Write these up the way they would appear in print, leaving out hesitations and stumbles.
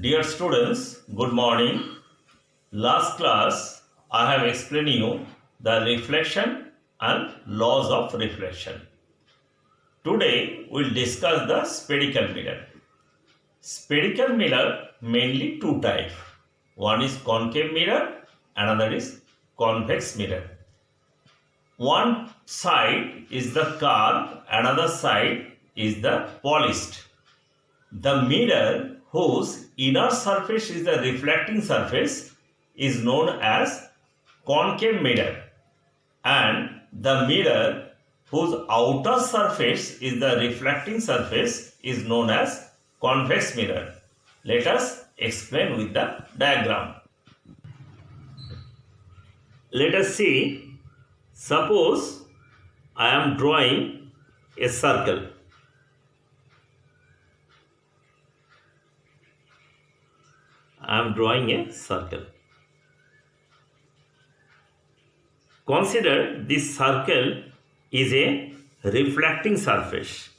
Dear students, good morning. Last class, I have explained you the reflection and laws of reflection. Today, we'll discuss the spherical mirror. Spherical mirror mainly two types. One is concave mirror, another is convex mirror. One side is the curved, another side is the polished. The mirror whose inner surface is the reflecting surface is known as concave mirror, and the mirror whose outer surface is the reflecting surface is known as convex mirror. Let us explain with the diagram. Let us see, suppose I am drawing a circle. I am drawing a circle. Consider this circle is a reflecting surface,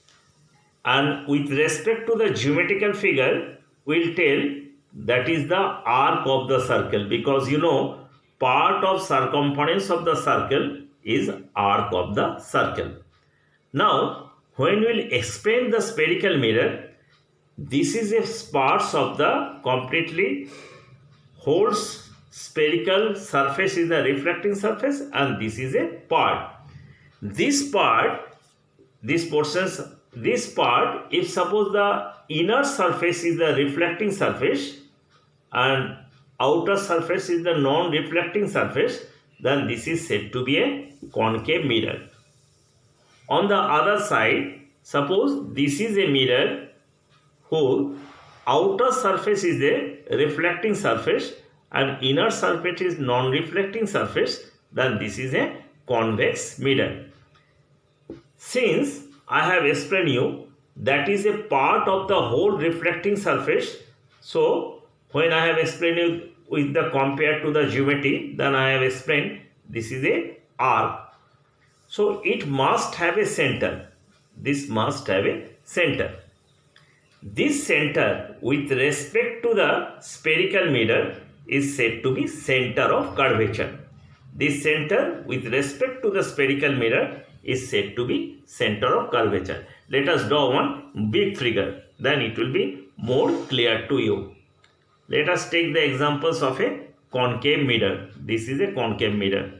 and with respect to the geometrical figure, we'll tell that is the arc of the circle, because part of circumference of the circle is arc of the circle. Now, when we'll explain the spherical mirror, this is a parts of the completely whole spherical surface is the reflecting surface, and this is a part. This part, if suppose the inner surface is the reflecting surface and outer surface is the non-reflecting surface, then this is said to be a concave mirror. On the other side, suppose this is a mirror whose outer surface is a reflecting surface and inner surface is non-reflecting surface, then this is a convex mirror. Since I have explained you that is a part of the whole reflecting surface, so when I have explained you with the compared to the geometry, then I have explained this is a arc. So it must have a center. This must have a center. This center with respect to the spherical mirror is said to be center of curvature. This center with respect to the spherical mirror is said to be center of curvature. Let us draw one big figure, then it will be more clear to you. Let us take the examples of a concave mirror. This is a concave mirror,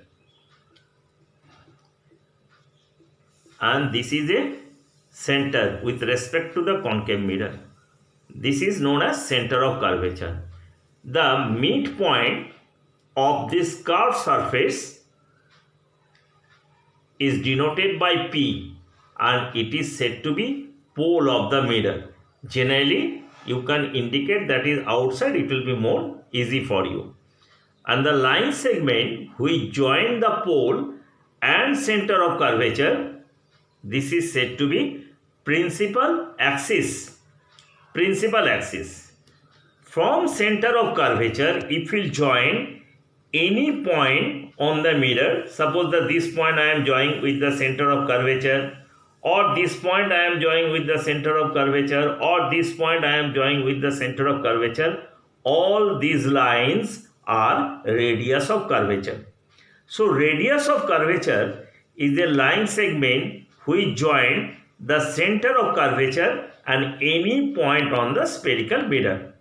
and this is a center with respect to the concave mirror. This is known as center of curvature. The midpoint of this curved surface is denoted by P, and it is said to be pole of the mirror. Generally, you can indicate that is outside, it will be more easy for you. And the line segment which join the pole and center of curvature, this is said to be principal axis. Principal axis. From center of curvature, if we join any point on the mirror, suppose that this point I am joining with the center of curvature, or this point I am joining with the center of curvature, or this point I am joining with the center of curvature, all these lines are radius of curvature. So radius of curvature is a line segment which join the center of curvature and any point on the spherical mirror.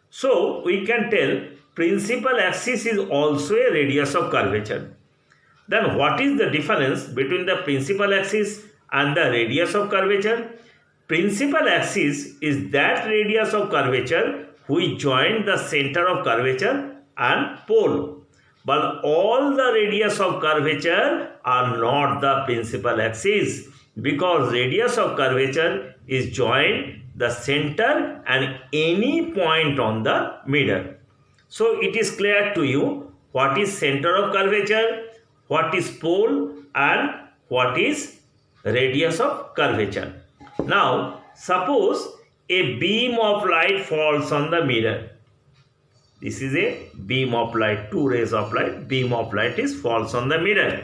So we can tell principal axis is also a radius of curvature. Then what is the difference between the principal axis and the radius of curvature? Principal axis is that radius of curvature which join the center of curvature and pole. But all the radius of curvature are not the principal axis, because radius of curvature is joined the center and any point on the mirror. So it is clear to you what is center of curvature, what is pole, and what is radius of curvature. Now suppose a beam of light falls on the mirror. This is a beam of light, two rays of light, beam of light is falls on the mirror.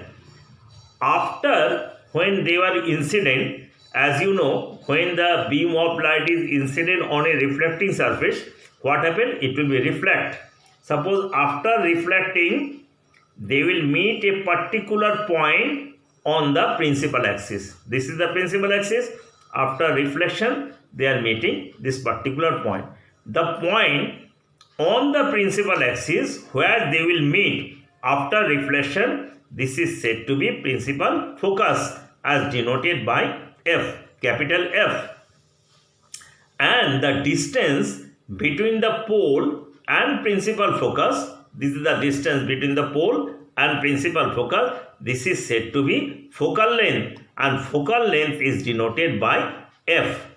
After when they were incident, as you know, when the beam of light is incident on a reflecting surface, what happened? It will be reflect. Suppose after reflecting, they will meet a particular point on the principal axis. This is the principal axis. After reflection, they are meeting this particular point. The point on the principal axis where they will meet after reflection, this is said to be principal focus, as denoted by F, capital F. And the distance between the pole and principal focus, this is the distance between the pole and principal focus, this is said to be focal length, and focal length is denoted by F.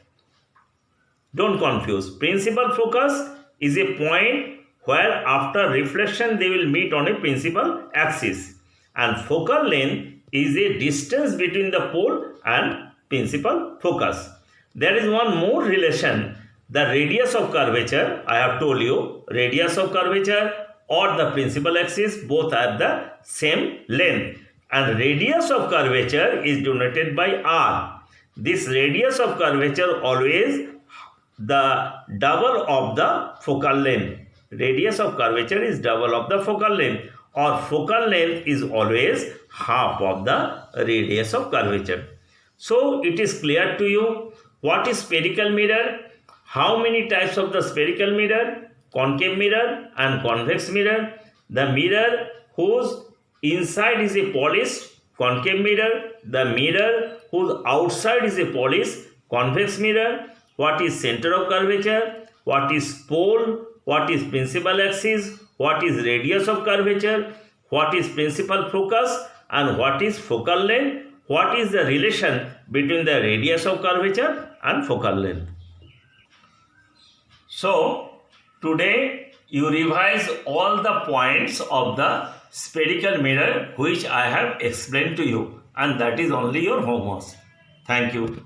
Don't confuse. Principal focus is a point where after reflection they will meet on a principal axis, and focal length is a distance between the pole and principal focus. There is one more relation. The radius of curvature, I have told you, radius of curvature or the principal axis both have the same length, and radius of curvature is denoted by R. This radius of curvature always the double of the focal length. Radius of curvature is double of the focal length, or focal length is always half of the radius of curvature. So it is clear to you what is spherical mirror, how many types of the spherical mirror, concave mirror and convex mirror. The mirror whose inside is a polished concave mirror, the mirror whose outside is a polished convex mirror, what is center of curvature, what is pole, what is principal axis, what is radius of curvature, what is principal focus, and what is focal length, what is the relation between the radius of curvature and focal length. So, today you revise all the points of the spherical mirror which I have explained to you, and that is only your homework. Thank you.